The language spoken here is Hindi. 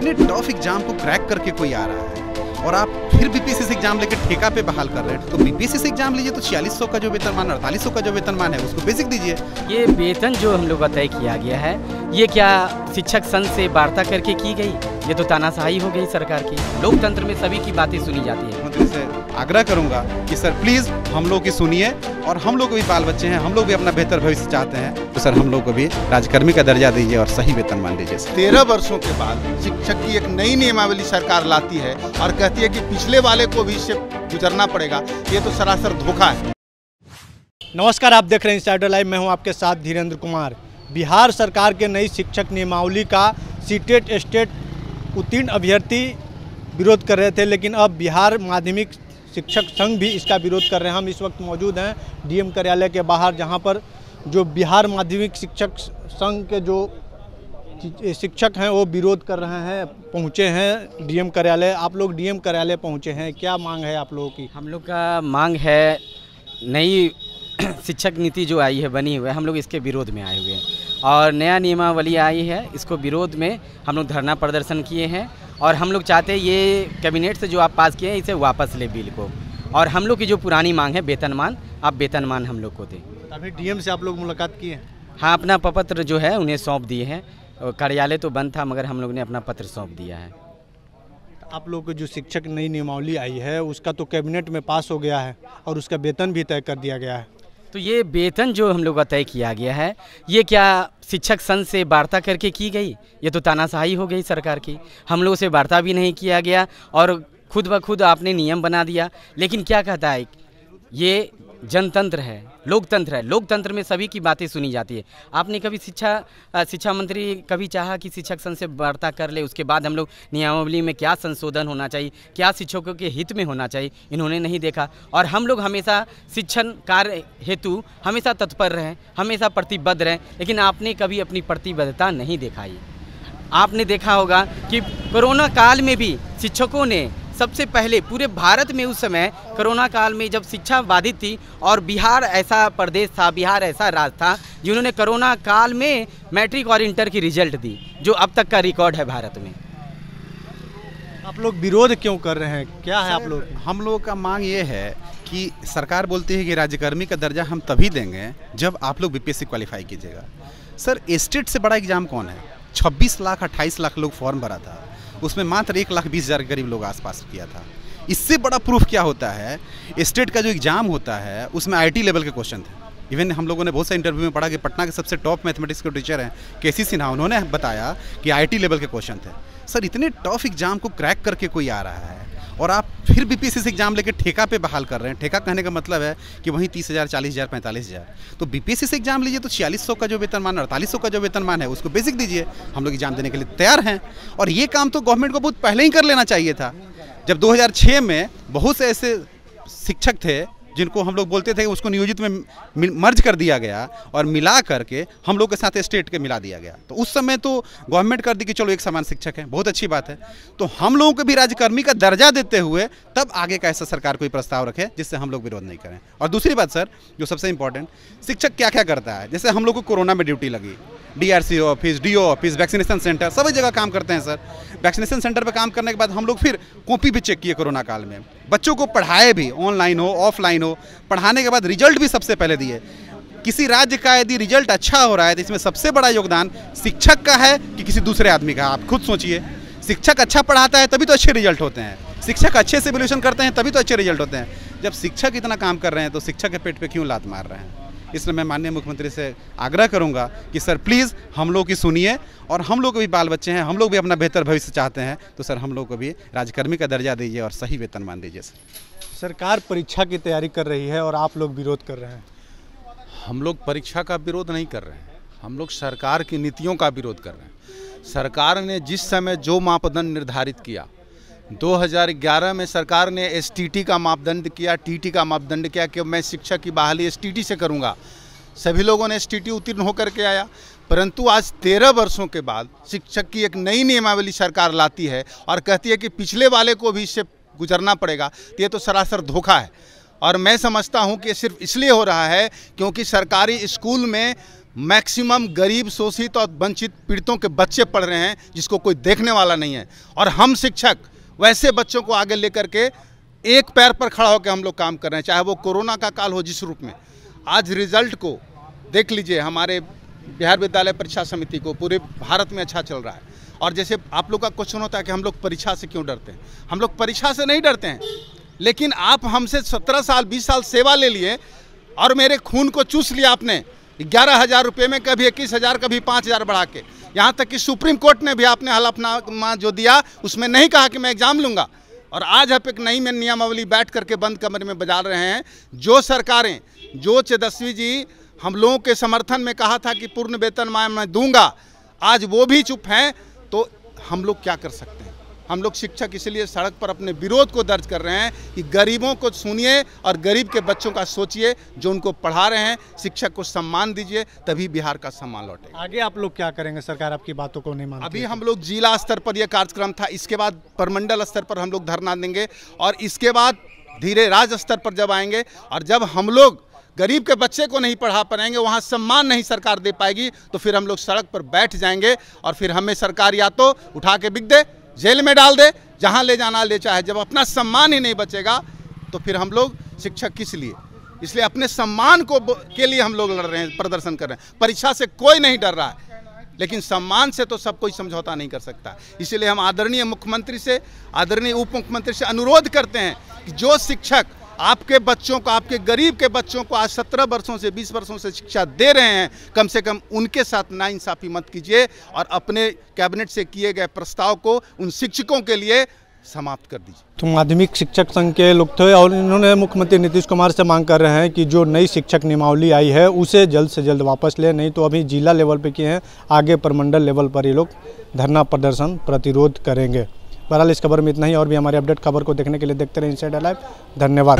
इतने टफ एग्जाम को क्रैक करके कोई आ रहा है और आप फिर बीपीएससी से एग्जाम लेकर ठेका पे बहाल कर रहे हैं, तो बीपीएससी से एग्जाम लीजिए तो 4600 का जो वेतनमान 4800 का जो वेतनमान है उसको बेसिक दीजिए। ये वेतन जो हम लोग का तय किया गया है, ये क्या शिक्षक संघ से वार्ता करके की गई? ये तो तानाशाही हो गई सरकार की। लोकतंत्र में सभी की बातें सुनी जाती है। मंत्री से आग्रह करूंगा कि सर प्लीज हम लोग की सुनिए, और हम लोग भी बाल बच्चे हैं, हम लोग भी अपना बेहतर भविष्य चाहते हैं, तो सर हम लोग को भी राजकर्मी का दर्जा दीजिए और सही वेतनमान दीजिए। 13 वर्षों के बाद शिक्षक की एक नई नियमावली सरकार लाती है और कहती है कि पिछले वाले को भी इससे गुजरना पड़ेगा। ये तो सरासर धोखा है। नमस्कार, आप देख रहे हैं इनसाइडर लाइव। मैं हूं आपके साथ धीरेन्द्र कुमार। बिहार सरकार के नई शिक्षक नियमावली का सीटेट स्टेट उत्तीर्ण अभ्यर्थी विरोध कर रहे थे, लेकिन अब बिहार माध्यमिक शिक्षक संघ भी इसका विरोध कर रहे हैं। हम इस वक्त मौजूद हैं डीएम कार्यालय के बाहर, जहां पर जो बिहार माध्यमिक शिक्षक संघ के जो शिक्षक हैं वो विरोध कर रहे हैं, पहुंचे हैं डीएम कार्यालय। आप लोग डीएम कार्यालय पहुंचे हैं, क्या मांग है आप लोगों की? हम लोग का मांग है, नई शिक्षक नीति जो आई है, बनी हुई है, हम लोग इसके विरोध में आए हुए हैं और नया नियमावली आई है, इसको विरोध में हम लोग धरना प्रदर्शन किए हैं। और हम लोग चाहते हैं ये कैबिनेट से जो आप पास किए हैं इसे वापस ले बिल को, और हम लोग की जो पुरानी मांग है वेतनमान, आप वेतनमान हम लोग को दें। अभी डीएम से आप लोग मुलाकात किए हैं? हाँ, अपना प्रपत्र जो है उन्हें सौंप दिए हैं। कार्यालय तो बंद था, मगर हम लोग ने अपना पत्र सौंप दिया है। आप लोग को जो शिक्षक नई नियमावली आई है उसका तो कैबिनेट में पास हो गया है और उसका वेतन भी तय कर दिया गया है, तो ये वेतन जो हम लोग का तय किया गया है, ये क्या शिक्षक संघ से वार्ता करके की गई? ये तो तानाशाही हो गई सरकार की। हम लोगों से वार्ता भी नहीं किया गया और खुद ब खुद आपने नियम बना दिया। लेकिन क्या कहता है, ये जनतंत्र है, लोकतंत्र है, लोकतंत्र में सभी की बातें सुनी जाती है। आपने कभी शिक्षा मंत्री कभी चाहा कि शिक्षक संघ से वार्ता कर ले, उसके बाद हम लोग नियमावली में क्या संशोधन होना चाहिए, क्या शिक्षकों के हित में होना चाहिए, इन्होंने नहीं देखा। और हम लोग हमेशा शिक्षण कार्य हेतु हमेशा तत्पर रहें, हमेशा प्रतिबद्ध रहें, लेकिन आपने कभी अपनी प्रतिबद्धता नहीं दिखाई। आपने देखा होगा कि कोरोना काल में भी शिक्षकों ने सबसे पहले पूरे भारत में, उस समय कोरोना काल में जब शिक्षा बाधित थी, और बिहार ऐसा प्रदेश था, बिहार ऐसा राज्य था जिन्होंने कोरोना काल में मैट्रिक और इंटर की रिजल्ट दी, जो अब तक का रिकॉर्ड है भारत में। आप लोग विरोध क्यों कर रहे हैं, क्या है आप लोग? हम लोग का मांग ये है कि सरकार बोलती है कि राज्यकर्मी का दर्जा हम तभी देंगे जब आप लोग बीपीएससी क्वालिफाई कीजिएगा। सर स्टेट से बड़ा एग्जाम कौन है? 26 लाख 28 लाख लोग फॉर्म भरा था, उसमें मात्र 1,20,000 के करीब लोग आसपास किया था। इससे बड़ा प्रूफ क्या होता है? स्टेट का जो एग्जाम होता है उसमें आईटी लेवल के क्वेश्चन थे। इवन हम लोगों ने बहुत से इंटरव्यू में पढ़ा कि पटना के सबसे टॉप मैथमेटिक्स के टीचर हैं केसी सिन्हा, उन्होंने बताया कि आईटी लेवल के क्वेश्चन थे। सर इतने टफ एग्जाम को क्रैक करके कोई आ रहा है और आप फिर बीपीएससी से एग्जाम लेकर ठेका पे बहाल कर रहे हैं। ठेका कहने का मतलब है कि वहीं 30,000 40,000 45,000, तो बीपीएससी से एग्जाम लीजिए तो 4600 का जो वेतनमान 4800 का जो वेतनमान है उसको बेसिक दीजिए। हम लोग एग्जाम देने के लिए तैयार हैं, और ये काम तो गवर्नमेंट को बहुत पहले ही कर लेना चाहिए था। जब 2006 में बहुत से ऐसे शिक्षक थे जिनको हम लोग बोलते थे कि उसको नियोजित में मर्ज कर दिया गया और मिला करके हम लोग के साथ स्टेट के मिला दिया गया, तो उस समय तो गवर्नमेंट कर दी कि चलो एक समान शिक्षक है, बहुत अच्छी बात है। तो हम लोगों को भी राज्यकर्मी का दर्जा देते हुए तब आगे का ऐसा सरकार कोई प्रस्ताव रखे जिससे हम लोग विरोध नहीं करें। और दूसरी बात सर, जो सबसे इंपॉर्टेंट, शिक्षक क्या क्या करता है? जैसे हम लोग को कोरोना में ड्यूटी लगी, DRC office, DO office, vaccination centre, सभी जगह काम करते हैं सर। वैक्सीनेशन सेंटर पे काम करने के बाद हम लोग फिर कॉपी भी चेक किए कोरोना काल में, बच्चों को पढ़ाए भी, ऑनलाइन हो ऑफलाइन हो, पढ़ाने के बाद रिजल्ट भी सबसे पहले दिए। किसी राज्य का यदि रिजल्ट अच्छा हो रहा है तो इसमें सबसे बड़ा योगदान शिक्षक का है कि किसी दूसरे आदमी का? आप खुद सोचिए, शिक्षक अच्छा पढ़ाता है तभी तो अच्छे रिजल्ट होते हैं, शिक्षक अच्छे से इवैल्यूएशन करते हैं तभी तो अच्छे रिजल्ट होते हैं। जब शिक्षक इतना काम कर रहे हैं तो शिक्षक के पेट पे क्यों लात मार रहे हैं? इसलिए मैं माननीय मुख्यमंत्री से आग्रह करूंगा कि सर प्लीज़ हम लोग की सुनिए, और हम लोग भी बाल बच्चे हैं, हम लोग भी अपना बेहतर भविष्य चाहते हैं, तो सर हम लोग को भी राजकर्मी का दर्जा दीजिए और सही वेतनमान दीजिए। सरकार परीक्षा की तैयारी कर रही है और आप लोग विरोध कर रहे हैं। हम लोग परीक्षा का विरोध नहीं कर रहे हैं, हम लोग सरकार की नीतियों का विरोध कर रहे हैं। सरकार ने जिस समय जो मापदंड निर्धारित किया, 2011 में सरकार ने एसटीटी का मापदंड किया, टीटी का मापदंड किया कि मैं शिक्षक की बहाली एसटीटी से करूंगा। सभी लोगों ने एसटीटी उत्तीर्ण होकर के आया, परंतु आज 13 वर्षों के बाद शिक्षक की एक नई नियमावली सरकार लाती है और कहती है कि पिछले वाले को भी इससे गुजरना पड़ेगा। तो ये तो सरासर धोखा है, और मैं समझता हूँ कि सिर्फ इसलिए हो रहा है क्योंकि सरकारी स्कूल में मैक्सिमम गरीब, शोषित और वंचित पीड़ितों के बच्चे पढ़ रहे हैं, जिसको कोई देखने वाला नहीं है। और हम शिक्षक वैसे बच्चों को आगे लेकर के एक पैर पर खड़ा होकर हम लोग काम कर रहे हैं, चाहे वो कोरोना का काल हो जिस रूप में। आज रिजल्ट को देख लीजिए, हमारे बिहार विद्यालय परीक्षा समिति को पूरे भारत में अच्छा चल रहा है। और जैसे आप लोग का क्वेश्चन होता है कि हम लोग परीक्षा से क्यों डरते हैं, हम लोग परीक्षा से नहीं डरते हैं, लेकिन आप हमसे 17 साल 20 साल सेवा ले लिए और मेरे खून को चूस लिया आपने 11,000 रुपये में, कभी 21,000, कभी 5,000 बढ़ा के। यहाँ तक कि सुप्रीम कोर्ट ने भी आपने हलफनामा जो दिया उसमें नहीं कहा कि मैं एग्जाम लूँगा। और आज आप एक नई में नियमावली बैठ करके बंद कमरे में बजा रहे हैं। जो सरकारें, जो तेजस्वी जी हम लोगों के समर्थन में कहा था कि पूर्ण वेतन मैं दूंगा, आज वो भी चुप हैं, तो हम लोग क्या कर सकते हैं। हम लोग शिक्षक इसलिए सड़क पर अपने विरोध को दर्ज कर रहे हैं कि गरीबों को सुनिए और गरीब के बच्चों का सोचिए, जो उनको पढ़ा रहे हैं। शिक्षक को सम्मान दीजिए, तभी बिहार का सम्मान लौटेगा। आगे आप लोग क्या करेंगे, सरकार आपकी बातों को नहीं मानती? अभी हम लोग जिला स्तर पर यह कार्यक्रम था, इसके बाद प्रमंडल स्तर पर हम लोग धरना देंगे और इसके बाद धीरे राज्य स्तर पर जब आएंगे। और जब हम लोग गरीब के बच्चे को नहीं पढ़ा पाएंगे, वहाँ सम्मान नहीं सरकार दे पाएगी, तो फिर हम लोग सड़क पर बैठ जाएंगे और फिर हमें सरकार या तो उठा के बिक दे, जेल में डाल दे, जहाँ ले जाना ले चाहे। जब अपना सम्मान ही नहीं बचेगा तो फिर हम लोग शिक्षक किस लिए? इसलिए अपने सम्मान के लिए हम लोग लड़ रहे हैं, प्रदर्शन कर रहे हैं। परीक्षा से कोई नहीं डर रहा है, लेकिन सम्मान से तो सब कोई समझौता नहीं कर सकता। इसलिए हम आदरणीय मुख्यमंत्री से, आदरणीय उप मुख्यमंत्री से अनुरोध करते हैं कि जो शिक्षक आपके बच्चों को, आपके गरीब के बच्चों को आज 17 वर्षों से 20 वर्षों से शिक्षा दे रहे हैं, कम से कम उनके साथ नाइंसाफ़ी मत कीजिए और अपने कैबिनेट से किए गए प्रस्ताव को उन शिक्षकों के लिए समाप्त कर दीजिए। तो माध्यमिक शिक्षक संघ के लोग थे और इन्होंने मुख्यमंत्री नीतीश कुमार से मांग कर रहे हैं कि जो नई शिक्षक नियमावली आई है उसे जल्द से जल्द वापस ले, नहीं तो अभी जिला लेवल पे किए हैं, आगे प्रमंडल लेवल पर ये लोग धरना प्रदर्शन प्रतिरोध करेंगे। बहरहाल इस खबर में इतना ही, और भी हमारे अपडेट खबर को देखने के लिए देखते रहे इनसाइडर लाइव। धन्यवाद।